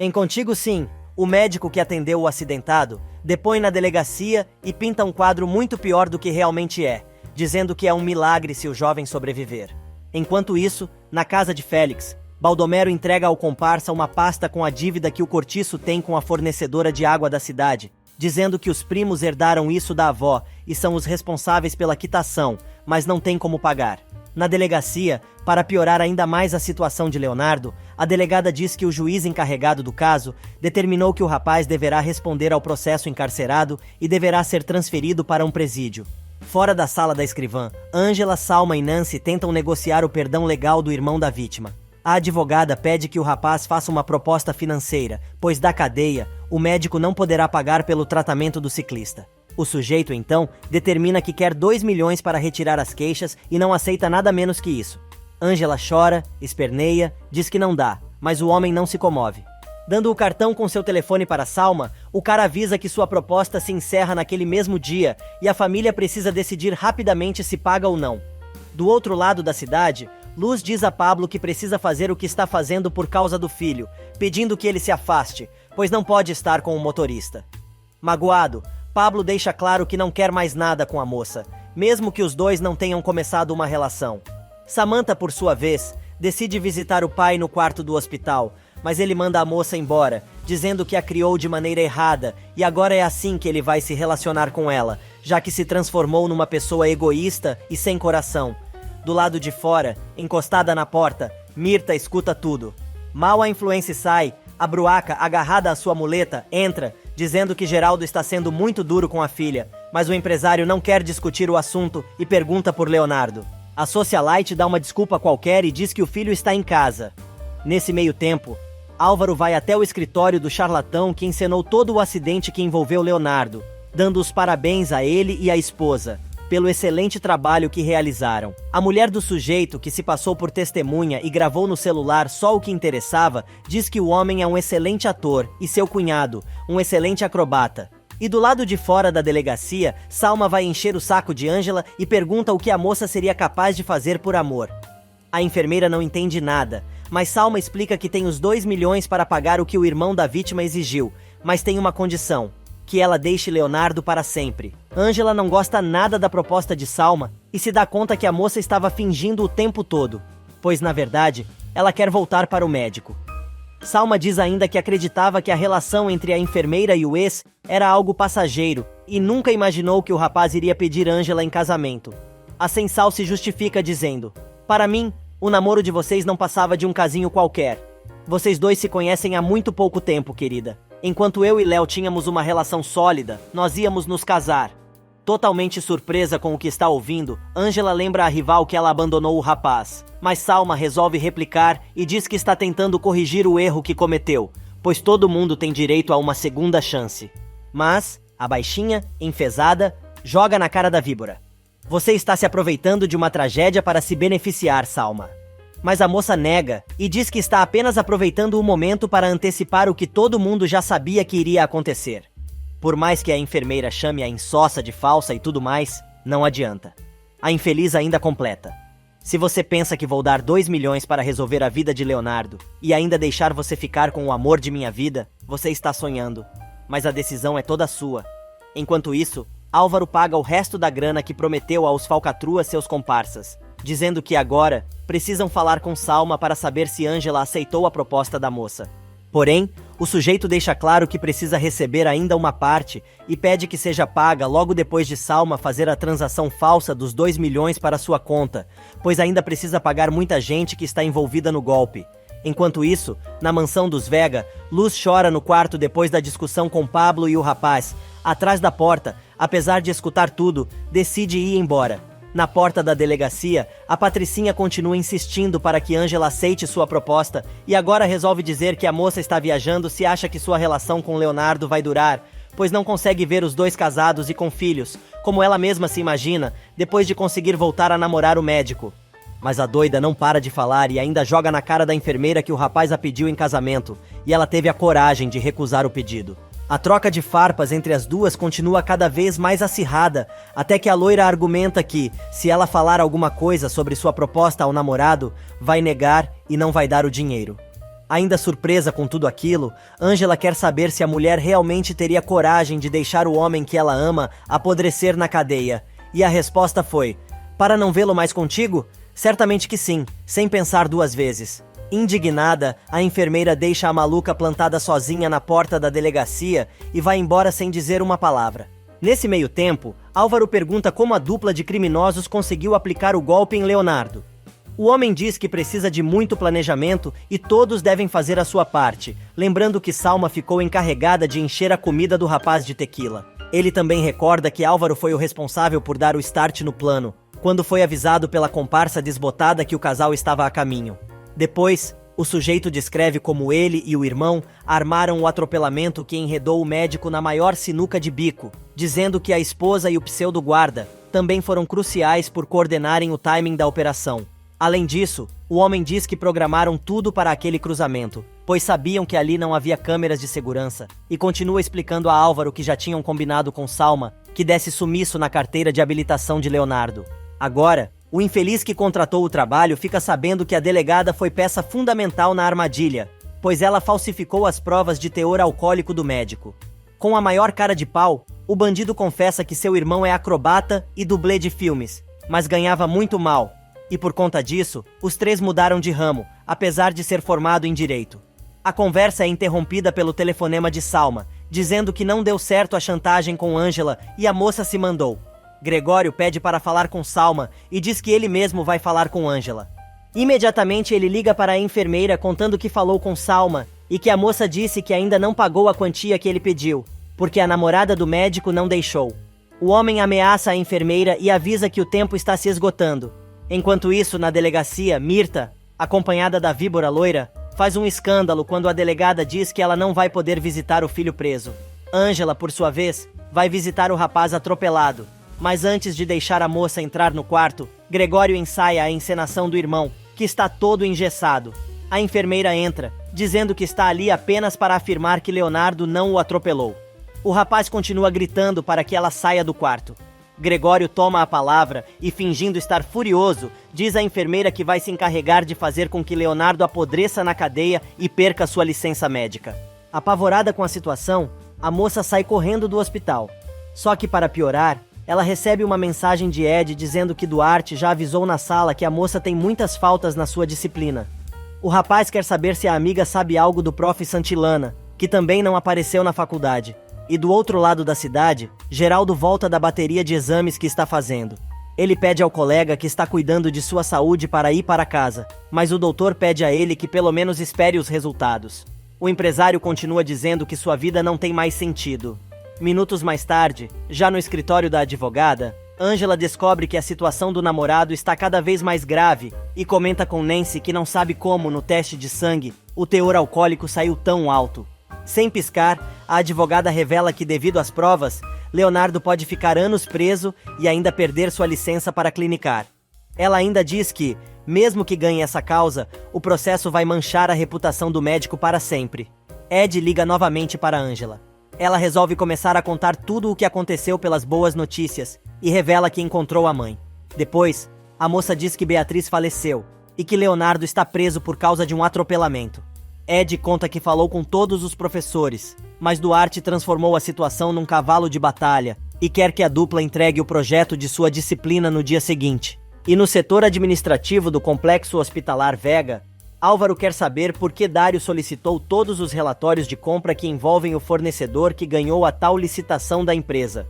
Em Contigo Sim, o médico que atendeu o acidentado depõe na delegacia e pinta um quadro muito pior do que realmente é, dizendo que é um milagre se o jovem sobreviver. Enquanto isso, na casa de Félix, Baldomero entrega ao comparsa uma pasta com a dívida que o cortiço tem com a fornecedora de água da cidade, dizendo que os primos herdaram isso da avó e são os responsáveis pela quitação, mas não tem como pagar. Na delegacia, para piorar ainda mais a situação de Leonardo, a delegada diz que o juiz encarregado do caso determinou que o rapaz deverá responder ao processo encarcerado e deverá ser transferido para um presídio. Fora da sala da escrivã, Ângela, Salma e Nancy tentam negociar o perdão legal do irmão da vítima. A advogada pede que o rapaz faça uma proposta financeira, pois da cadeia, o médico não poderá pagar pelo tratamento do ciclista. O sujeito, então, determina que quer 2 milhões para retirar as queixas e não aceita nada menos que isso. Ângela chora, esperneia, diz que não dá, mas o homem não se comove. Dando o cartão com seu telefone para Salma, o cara avisa que sua proposta se encerra naquele mesmo dia e a família precisa decidir rapidamente se paga ou não. Do outro lado da cidade, Luz diz a Pablo que precisa fazer o que está fazendo por causa do filho, pedindo que ele se afaste, pois não pode estar com o motorista. Magoado, Pablo deixa claro que não quer mais nada com a moça, mesmo que os dois não tenham começado uma relação. Samantha, por sua vez, decide visitar o pai no quarto do hospital, mas ele manda a moça embora, dizendo que a criou de maneira errada e agora é assim que ele vai se relacionar com ela, já que se transformou numa pessoa egoísta e sem coração. Do lado de fora, encostada na porta, Mirta escuta tudo. Mal a influência sai, a Bruaca, agarrada à sua muleta, entra, dizendo que Geraldo está sendo muito duro com a filha, mas o empresário não quer discutir o assunto e pergunta por Leonardo. A socialite dá uma desculpa qualquer e diz que o filho está em casa. Nesse meio tempo, Álvaro vai até o escritório do charlatão que encenou todo o acidente que envolveu Leonardo, dando os parabéns a ele e à esposa pelo excelente trabalho que realizaram. A mulher do sujeito, que se passou por testemunha e gravou no celular só o que interessava, diz que o homem é um excelente ator e seu cunhado, um excelente acrobata. E do lado de fora da delegacia, Salma vai encher o saco de Ângela e pergunta o que a moça seria capaz de fazer por amor. A enfermeira não entende nada, mas Salma explica que tem os 2 milhões para pagar o que o irmão da vítima exigiu, mas tem uma condição: que ela deixe Leonardo para sempre. Ângela não gosta nada da proposta de Salma e se dá conta que a moça estava fingindo o tempo todo, pois na verdade, ela quer voltar para o médico. Salma diz ainda que acreditava que a relação entre a enfermeira e o ex era algo passageiro e nunca imaginou que o rapaz iria pedir Ângela em casamento. A Sensal se justifica dizendo: "Para mim, o namoro de vocês não passava de um casinho qualquer. Vocês dois se conhecem há muito pouco tempo, querida. Enquanto eu e Léo tínhamos uma relação sólida, nós íamos nos casar." Totalmente surpresa com o que está ouvindo, Ângela lembra a rival que ela abandonou o rapaz. Mas Salma resolve replicar e diz que está tentando corrigir o erro que cometeu, pois todo mundo tem direito a uma segunda chance. Mas a baixinha, enfesada, joga na cara da víbora: "Você está se aproveitando de uma tragédia para se beneficiar, Salma." Mas a moça nega e diz que está apenas aproveitando o momento para antecipar o que todo mundo já sabia que iria acontecer. Por mais que a enfermeira chame a insossa de falsa e tudo mais, não adianta. A infeliz ainda completa: "Se você pensa que vou dar 2 milhões para resolver a vida de Leonardo e ainda deixar você ficar com o amor de minha vida, você está sonhando. Mas a decisão é toda sua." Enquanto isso, Álvaro paga o resto da grana que prometeu aos falcatruas, seus comparsas, dizendo que agora precisam falar com Salma para saber se Ângela aceitou a proposta da moça. Porém, o sujeito deixa claro que precisa receber ainda uma parte e pede que seja paga logo depois de Salma fazer a transação falsa dos 2 milhões para sua conta, pois ainda precisa pagar muita gente que está envolvida no golpe. Enquanto isso, na mansão dos Vega, Luz chora no quarto depois da discussão com Pablo e o rapaz. Atrás da porta, apesar de escutar tudo, decide ir embora. Na porta da delegacia, a Patricinha continua insistindo para que Ângela aceite sua proposta e agora resolve dizer que a moça está viajando se acha que sua relação com Leonardo vai durar, pois não consegue ver os dois casados e com filhos, como ela mesma se imagina, depois de conseguir voltar a namorar o médico. Mas a doida não para de falar e ainda joga na cara da enfermeira que o rapaz a pediu em casamento, e ela teve a coragem de recusar o pedido. A troca de farpas entre as duas continua cada vez mais acirrada, até que a loira argumenta que, se ela falar alguma coisa sobre sua proposta ao namorado, vai negar e não vai dar o dinheiro. Ainda surpresa com tudo aquilo, Angela quer saber se a mulher realmente teria coragem de deixar o homem que ela ama apodrecer na cadeia. E a resposta foi: para não vê-lo mais contigo? Certamente que sim, sem pensar duas vezes. Indignada, a enfermeira deixa a maluca plantada sozinha na porta da delegacia e vai embora sem dizer uma palavra. Nesse meio tempo, Álvaro pergunta como a dupla de criminosos conseguiu aplicar o golpe em Leonardo. O homem diz que precisa de muito planejamento e todos devem fazer a sua parte, lembrando que Salma ficou encarregada de encher a comida do rapaz de tequila. Ele também recorda que Álvaro foi o responsável por dar o start no plano, quando foi avisado pela comparsa desbotada que o casal estava a caminho. Depois, o sujeito descreve como ele e o irmão armaram o atropelamento que enredou o médico na maior sinuca de bico, dizendo que a esposa e o pseudo-guarda também foram cruciais por coordenarem o timing da operação. Além disso, o homem diz que programaram tudo para aquele cruzamento, pois sabiam que ali não havia câmeras de segurança, e continua explicando a Álvaro que já tinham combinado com Salma que desse sumiço na carteira de habilitação de Leonardo. Agora, o infeliz que contratou o trabalho fica sabendo que a delegada foi peça fundamental na armadilha, pois ela falsificou as provas de teor alcoólico do médico. Com a maior cara de pau, o bandido confessa que seu irmão é acrobata e dublê de filmes, mas ganhava muito mal. E por conta disso, os três mudaram de ramo, apesar de ser formado em direito. A conversa é interrompida pelo telefonema de Salma, dizendo que não deu certo a chantagem com Angela e a moça se mandou. Gregório pede para falar com Salma e diz que ele mesmo vai falar com Angela. Imediatamente ele liga para a enfermeira contando que falou com Salma e que a moça disse que ainda não pagou a quantia que ele pediu, porque a namorada do médico não deixou. O homem ameaça a enfermeira e avisa que o tempo está se esgotando. Enquanto isso, na delegacia, Mirta, acompanhada da víbora loira, faz um escândalo quando a delegada diz que ela não vai poder visitar o filho preso. Angela, por sua vez, vai visitar o rapaz atropelado, mas antes de deixar a moça entrar no quarto, Gregório ensaia a encenação do irmão, que está todo engessado. A enfermeira entra, dizendo que está ali apenas para afirmar que Leonardo não o atropelou. O rapaz continua gritando para que ela saia do quarto. Gregório toma a palavra e, fingindo estar furioso, diz à enfermeira que vai se encarregar de fazer com que Leonardo apodreça na cadeia e perca sua licença médica. Apavorada com a situação, a moça sai correndo do hospital. Só que, para piorar, ela recebe uma mensagem de Ed dizendo que Duarte já avisou na sala que a moça tem muitas faltas na sua disciplina. O rapaz quer saber se a amiga sabe algo do prof. Santilana, que também não apareceu na faculdade. E do outro lado da cidade, Geraldo volta da bateria de exames que está fazendo. Ele pede ao colega que está cuidando de sua saúde para ir para casa, mas o doutor pede a ele que pelo menos espere os resultados. O empresário continua dizendo que sua vida não tem mais sentido. Minutos mais tarde, já no escritório da advogada, Angela descobre que a situação do namorado está cada vez mais grave e comenta com Nancy que não sabe como, no teste de sangue, o teor alcoólico saiu tão alto. Sem piscar, a advogada revela que, devido às provas, Leonardo pode ficar anos preso e ainda perder sua licença para clinicar. Ela ainda diz que, mesmo que ganhe essa causa, o processo vai manchar a reputação do médico para sempre. Ed liga novamente para Angela. Ela resolve começar a contar tudo o que aconteceu pelas boas notícias e revela que encontrou a mãe. Depois, a moça diz que Beatriz faleceu e que Leonardo está preso por causa de um atropelamento. Ed conta que falou com todos os professores, mas Duarte transformou a situação num cavalo de batalha e quer que a dupla entregue o projeto de sua disciplina no dia seguinte. E no setor administrativo do Complexo Hospitalar Vega, Álvaro quer saber por que Dário solicitou todos os relatórios de compra que envolvem o fornecedor que ganhou a tal licitação da empresa.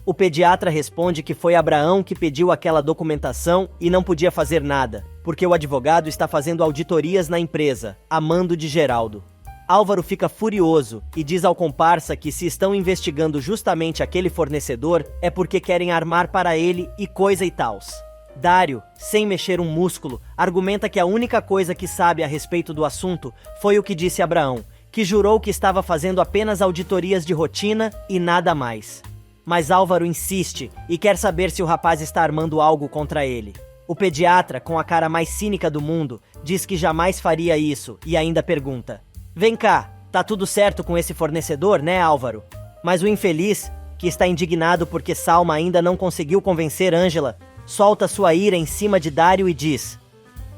O pediatra responde que foi Abraão que pediu aquela documentação e não podia fazer nada, porque o advogado está fazendo auditorias na empresa, a mando de Geraldo. Álvaro fica furioso e diz ao comparsa que se estão investigando justamente aquele fornecedor é porque querem armar para ele e coisa e tals. Dário, sem mexer um músculo, argumenta que a única coisa que sabe a respeito do assunto foi o que disse Abraão, que jurou que estava fazendo apenas auditorias de rotina e nada mais. Mas Álvaro insiste e quer saber se o rapaz está armando algo contra ele. O pediatra, com a cara mais cínica do mundo, diz que jamais faria isso e ainda pergunta: "Vem cá, tá tudo certo com esse fornecedor, né, Álvaro?" Mas o infeliz, que está indignado porque Salma ainda não conseguiu convencer Angela, solta sua ira em cima de Dário e diz: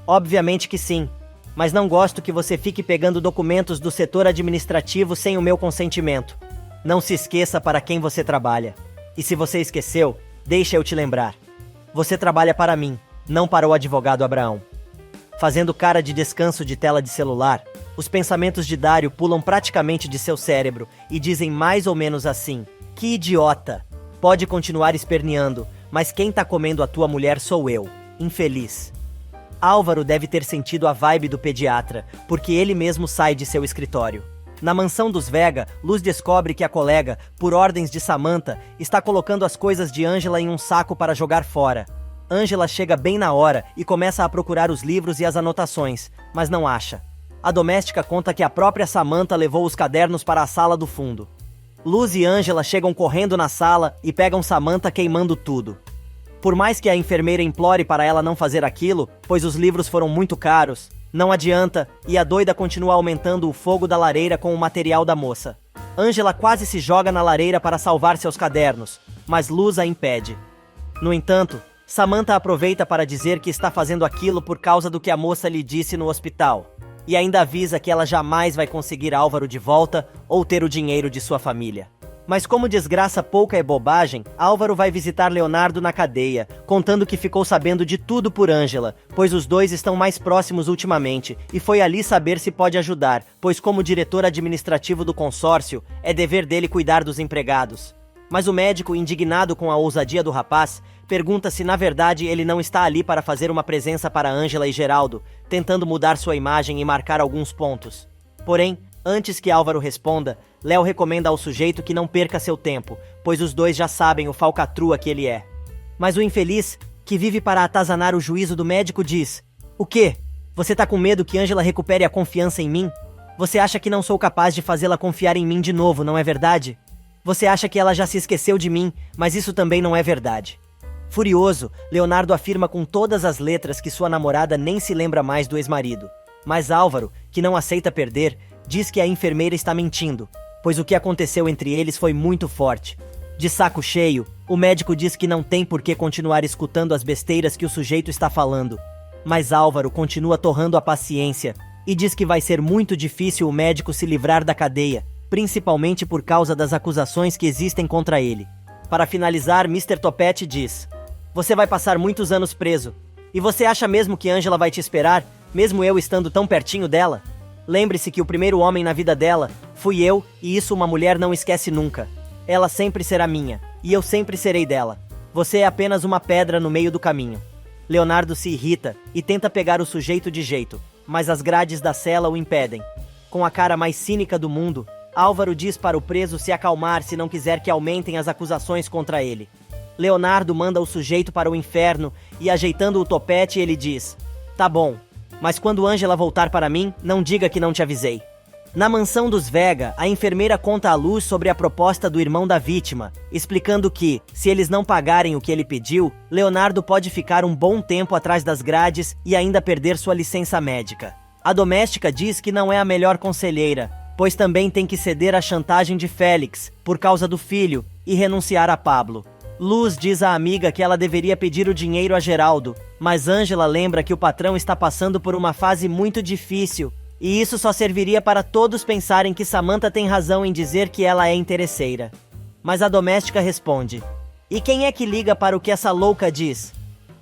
"Obviamente que sim. Mas não gosto que você fique pegando documentos do setor administrativo sem o meu consentimento. Não se esqueça para quem você trabalha. E se você esqueceu, deixa eu te lembrar. Você trabalha para mim, não para o advogado Abraão. Fazendo cara de descanso de tela de celular, os pensamentos de Dário pulam praticamente de seu cérebro e dizem mais ou menos assim: que idiota! Pode continuar esperneando, mas quem tá comendo a tua mulher sou eu, infeliz. Álvaro deve ter sentido a vibe do pediatra, porque ele mesmo sai de seu escritório. Na mansão dos Vega, Luz descobre que a colega, por ordens de Samantha, está colocando as coisas de Ângela em um saco para jogar fora. Ângela chega bem na hora e começa a procurar os livros e as anotações, mas não acha. A doméstica conta que a própria Samantha levou os cadernos para a sala do fundo. Luz e Ângela chegam correndo na sala e pegam Samantha queimando tudo. Por mais que a enfermeira implore para ela não fazer aquilo, pois os livros foram muito caros, não adianta, e a doida continua aumentando o fogo da lareira com o material da moça. Ângela quase se joga na lareira para salvar seus cadernos, mas Luz a impede. No entanto, Samantha aproveita para dizer que está fazendo aquilo por causa do que a moça lhe disse no hospital, e ainda avisa que ela jamais vai conseguir Álvaro de volta ou ter o dinheiro de sua família. Mas como desgraça pouca é bobagem, Álvaro vai visitar Leonardo na cadeia, contando que ficou sabendo de tudo por Ângela, pois os dois estão mais próximos ultimamente, e foi ali saber se pode ajudar, pois como diretor administrativo do consórcio, é dever dele cuidar dos empregados. Mas o médico, indignado com a ousadia do rapaz, pergunta se na verdade ele não está ali para fazer uma presença para Ângela e Geraldo, tentando mudar sua imagem e marcar alguns pontos. Porém, antes que Álvaro responda, Léo recomenda ao sujeito que não perca seu tempo, pois os dois já sabem o falcatrua que ele é. Mas o infeliz, que vive para atazanar o juízo do médico, diz: "O quê? Você tá com medo que Ângela recupere a confiança em mim? Você acha que não sou capaz de fazê-la confiar em mim de novo, não é verdade? Você acha que ela já se esqueceu de mim, mas isso também não é verdade." Furioso, Leonardo afirma com todas as letras que sua namorada nem se lembra mais do ex-marido. Mas Álvaro, que não aceita perder, diz que a enfermeira está mentindo, pois o que aconteceu entre eles foi muito forte. De saco cheio, o médico diz que não tem por que continuar escutando as besteiras que o sujeito está falando. Mas Álvaro continua torrando a paciência e diz que vai ser muito difícil o médico se livrar da cadeia, principalmente por causa das acusações que existem contra ele. Para finalizar, Mr. Topete diz: "Você vai passar muitos anos preso. E você acha mesmo que Ângela vai te esperar, mesmo eu estando tão pertinho dela? Lembre-se que o primeiro homem na vida dela fui eu, e isso uma mulher não esquece nunca. Ela sempre será minha, e eu sempre serei dela. Você é apenas uma pedra no meio do caminho." Leonardo se irrita e tenta pegar o sujeito de jeito, mas as grades da cela o impedem. Com a cara mais cínica do mundo, Álvaro diz para o preso se acalmar se não quiser que aumentem as acusações contra ele. Leonardo manda o sujeito para o inferno e, ajeitando o topete, ele diz: "Tá bom, mas quando Ângela voltar para mim, não diga que não te avisei." Na mansão dos Vega, a enfermeira conta à Luz sobre a proposta do irmão da vítima, explicando que, se eles não pagarem o que ele pediu, Leonardo pode ficar um bom tempo atrás das grades e ainda perder sua licença médica. A doméstica diz que não é a melhor conselheira, pois também tem que ceder à chantagem de Félix, por causa do filho, e renunciar a Pablo. Luz diz à amiga que ela deveria pedir o dinheiro a Geraldo, mas Ângela lembra que o patrão está passando por uma fase muito difícil, e isso só serviria para todos pensarem que Samantha tem razão em dizer que ela é interesseira. Mas a doméstica responde: "E quem é que liga para o que essa louca diz?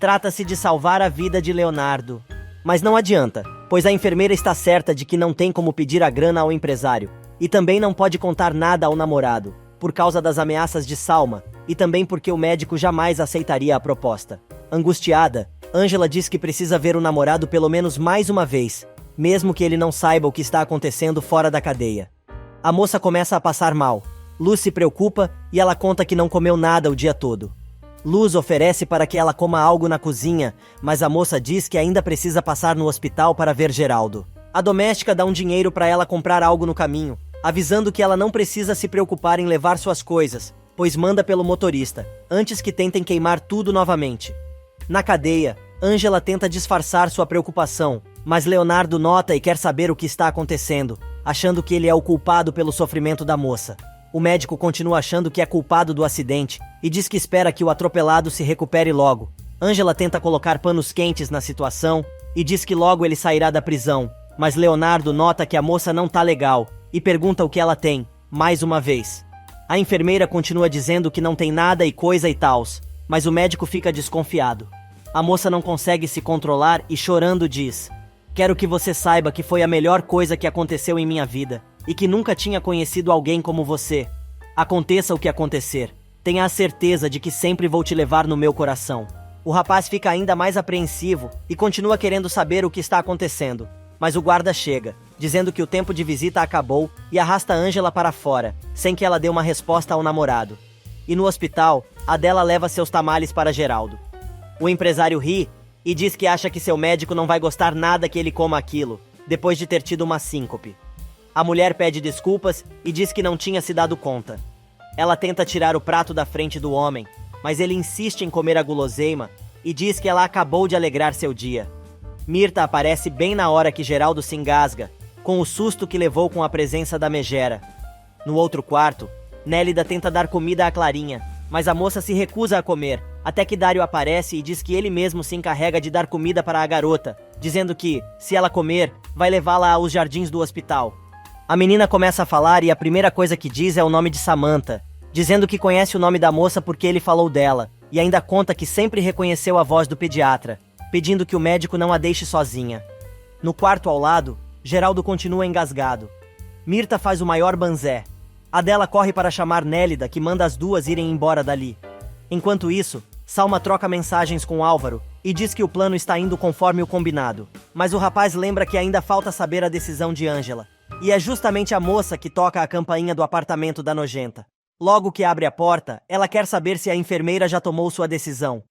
Trata-se de salvar a vida de Leonardo." Mas não adianta, pois a enfermeira está certa de que não tem como pedir a grana ao empresário, e também não pode contar nada ao namorado, por causa das ameaças de Salma, e também porque o médico jamais aceitaria a proposta. Angustiada, Ângela diz que precisa ver o namorado pelo menos mais uma vez, mesmo que ele não saiba o que está acontecendo fora da cadeia. A moça começa a passar mal. Luz se preocupa e ela conta que não comeu nada o dia todo. Luz oferece para que ela coma algo na cozinha, mas a moça diz que ainda precisa passar no hospital para ver Geraldo. A doméstica dá um dinheiro para ela comprar algo no caminho, avisando que ela não precisa se preocupar em levar suas coisas, pois manda pelo motorista, antes que tentem queimar tudo novamente. Na cadeia, Ângela tenta disfarçar sua preocupação, mas Leonardo nota e quer saber o que está acontecendo, achando que ele é o culpado pelo sofrimento da moça. O médico continua achando que é culpado do acidente e diz que espera que o atropelado se recupere logo. Ângela tenta colocar panos quentes na situação e diz que logo ele sairá da prisão, mas Leonardo nota que a moça não tá legal e pergunta o que ela tem, mais uma vez. A enfermeira continua dizendo que não tem nada e coisa e tals, mas o médico fica desconfiado. A moça não consegue se controlar e chorando diz: "Quero que você saiba que foi a melhor coisa que aconteceu em minha vida e que nunca tinha conhecido alguém como você. Aconteça o que acontecer, tenha a certeza de que sempre vou te levar no meu coração." O rapaz fica ainda mais apreensivo e continua querendo saber o que está acontecendo, mas o guarda chega, dizendo que o tempo de visita acabou e arrasta Ângela para fora, sem que ela dê uma resposta ao namorado. E no hospital, Adela leva seus tamales para Geraldo. O empresário ri e diz que acha que seu médico não vai gostar nada que ele coma aquilo, depois de ter tido uma síncope. A mulher pede desculpas e diz que não tinha se dado conta. Ela tenta tirar o prato da frente do homem, mas ele insiste em comer a guloseima e diz que ela acabou de alegrar seu dia. Mirta aparece bem na hora que Geraldo se engasga, com o susto que levou com a presença da megera. No outro quarto, Nélida tenta dar comida a Clarinha, mas a moça se recusa a comer, até que Dário aparece e diz que ele mesmo se encarrega de dar comida para a garota, dizendo que, se ela comer, vai levá-la aos jardins do hospital. A menina começa a falar e a primeira coisa que diz é o nome de Samantha, dizendo que conhece o nome da moça porque ele falou dela, e ainda conta que sempre reconheceu a voz do pediatra, pedindo que o médico não a deixe sozinha. No quarto ao lado, Geraldo continua engasgado. Mirta faz o maior banzé. Adela corre para chamar Nélida, que manda as duas irem embora dali. Enquanto isso, Salma troca mensagens com Álvaro e diz que o plano está indo conforme o combinado, mas o rapaz lembra que ainda falta saber a decisão de Ângela, e é justamente a moça que toca a campainha do apartamento da nojenta. Logo que abre a porta, ela quer saber se a enfermeira já tomou sua decisão,